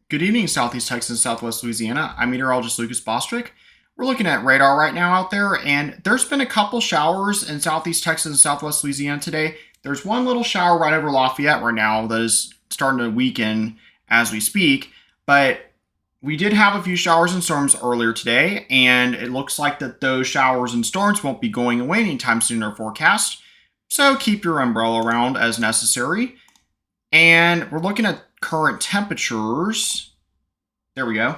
Good evening, Southeast Texas and Southwest Louisiana. I'm meteorologist Lucas Bostwick. We're looking at radar right now out there, and there's been a couple showers in Southeast Texas and Southwest Louisiana today. There's one little shower right over Lafayette right now that is starting to weaken as we speak, but we did have a few showers and storms earlier today, and it looks like that those showers and storms won't be going away anytime soon in our forecast. So keep your umbrella around as necessary. And we're looking at current temperatures. There we go.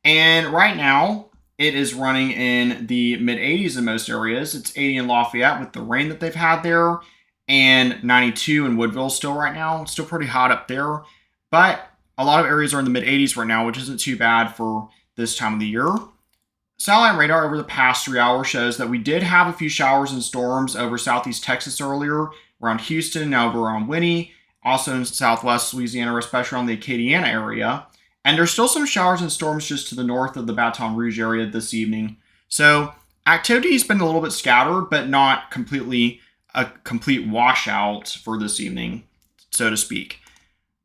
And right now, it is running in the mid 80s in most areas. It's 80 in Lafayette with the rain that they've had there, and 92 in Woodville still right now. It's still pretty hot up there. But a lot of areas are in the mid 80s right now, which isn't too bad for this time of the year. Satellite radar over the past 3 hours shows that we did have a few showers and storms over southeast Texas earlier, around Houston, now over around Winnie, also in southwest Louisiana, especially around the Acadiana area. And there's still some showers and storms just to the north of the Baton Rouge area this evening. So activity's been a little bit scattered, but not completely a complete washout for this evening, so to speak.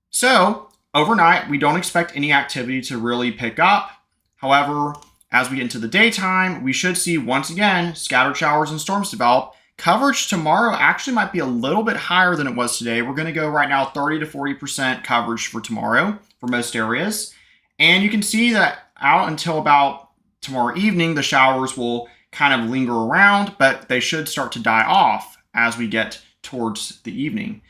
So overnight, we don't expect any activity to really pick up. However, as we get into the daytime, we should see once again scattered showers and storms develop. Coverage tomorrow actually might be a little bit higher than it was today. We're going to go right now 30 to 40% coverage for tomorrow for most areas. And you can see that out until about tomorrow evening, the showers will kind of linger around, but they should start to die off as we get towards the evening.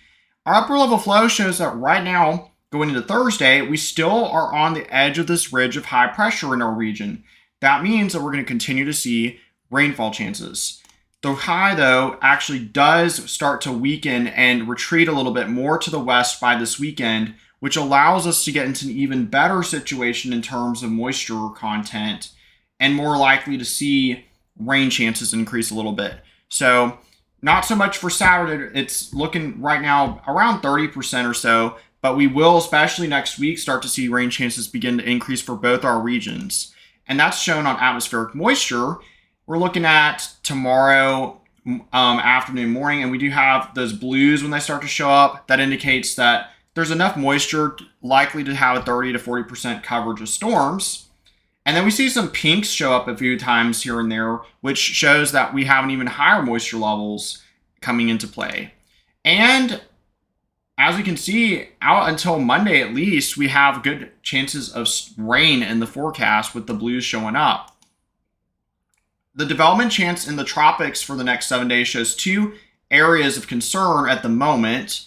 Our upper level flow shows that right now, going into Thursday, we still are on the edge of this ridge of high pressure in our region. That means that we're going to continue to see rainfall chances. The high, though, actually does start to weaken and retreat a little bit more to the west by this weekend, which allows us to get into an even better situation in terms of moisture content and more likely to see rain chances increase a little bit. So not so much for Saturday. It's looking right now around 30% or so, but we will, especially next week, start to see rain chances begin to increase for both our regions. And that's shown on atmospheric moisture. We're looking at tomorrow afternoon, morning, and we do have those blues when they start to show up. That indicates that there's enough moisture likely to have a 30 to 40% coverage of storms. And then we see some pinks show up a few times here and there, which shows that we have an even higher moisture levels coming into play. And as we can see, out until Monday at least, we have good chances of rain in the forecast with the blues showing up. The development chance in the tropics for the next 7 days shows two areas of concern at the moment.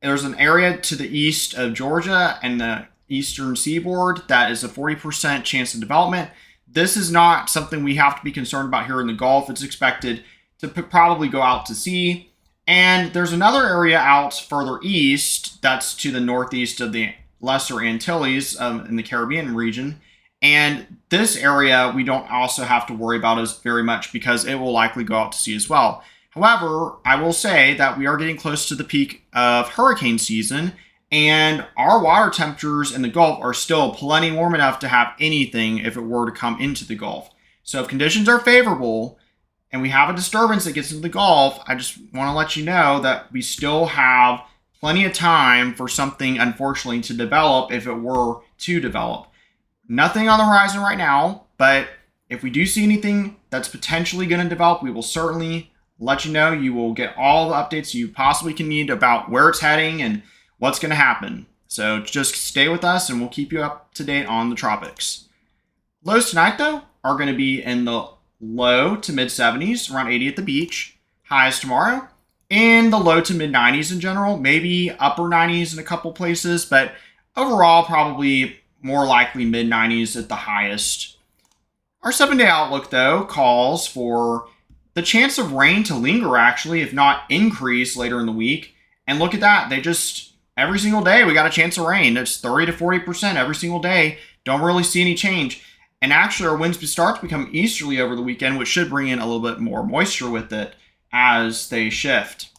There's an area to the east of Georgia and the eastern seaboard that is a 40% chance of development. This is not something we have to be concerned about here in the Gulf. It's expected to probably go out to sea. And there's another area out further east that's to the northeast of the Lesser Antilles in the Caribbean region. And this area we don't also have to worry about as very much because it will likely go out to sea as well. However, I will say that we are getting close to the peak of hurricane season, and our water temperatures in the Gulf are still plenty warm enough to have anything if it were to come into the Gulf. So if conditions are favorable and we have a disturbance that gets into the Gulf, I just want to let you know that we still have plenty of time for something, unfortunately, to develop if it were to develop. Nothing on the horizon right now, but if we do see anything that's potentially going to develop, we will certainly let you know. You will get all the updates you possibly can need about where it's heading and what's going to happen. So just stay with us and we'll keep you up to date on the tropics. Lows tonight, though, are going to be in the low to mid 70s, around 80 at the beach. Highs tomorrow in the low to mid 90s in general, maybe upper 90s in a couple places, but overall probably more likely mid 90s at the highest. Our 7-day outlook, though, calls for the chance of rain to linger, actually, if not increase later in the week. And look at that. Every single day, we got a chance of rain. It's 30 to 40% every single day. Don't really see any change. And actually, our winds start to become easterly over the weekend, which should bring in a little bit more moisture with it as they shift.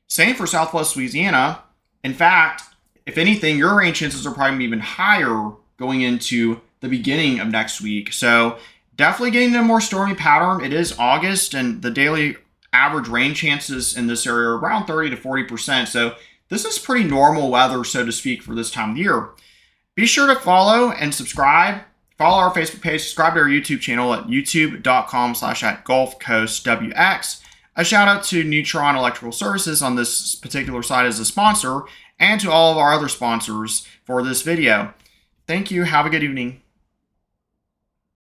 Same for southwest Louisiana. In fact, if anything, your rain chances are probably even higher going into the beginning of next week. So definitely getting a more stormy pattern. It is August, and the daily average rain chances in this area are around 30 to 40%. So this is pretty normal weather, so to speak, for this time of year. Be sure to follow and subscribe. Follow our Facebook page, subscribe to our YouTube channel at youtube.com/@GulfCoastWX. A shout out to Neutron Electrical Services on this particular site as a sponsor, and to all of our other sponsors for this video. Thank you. Have a good evening.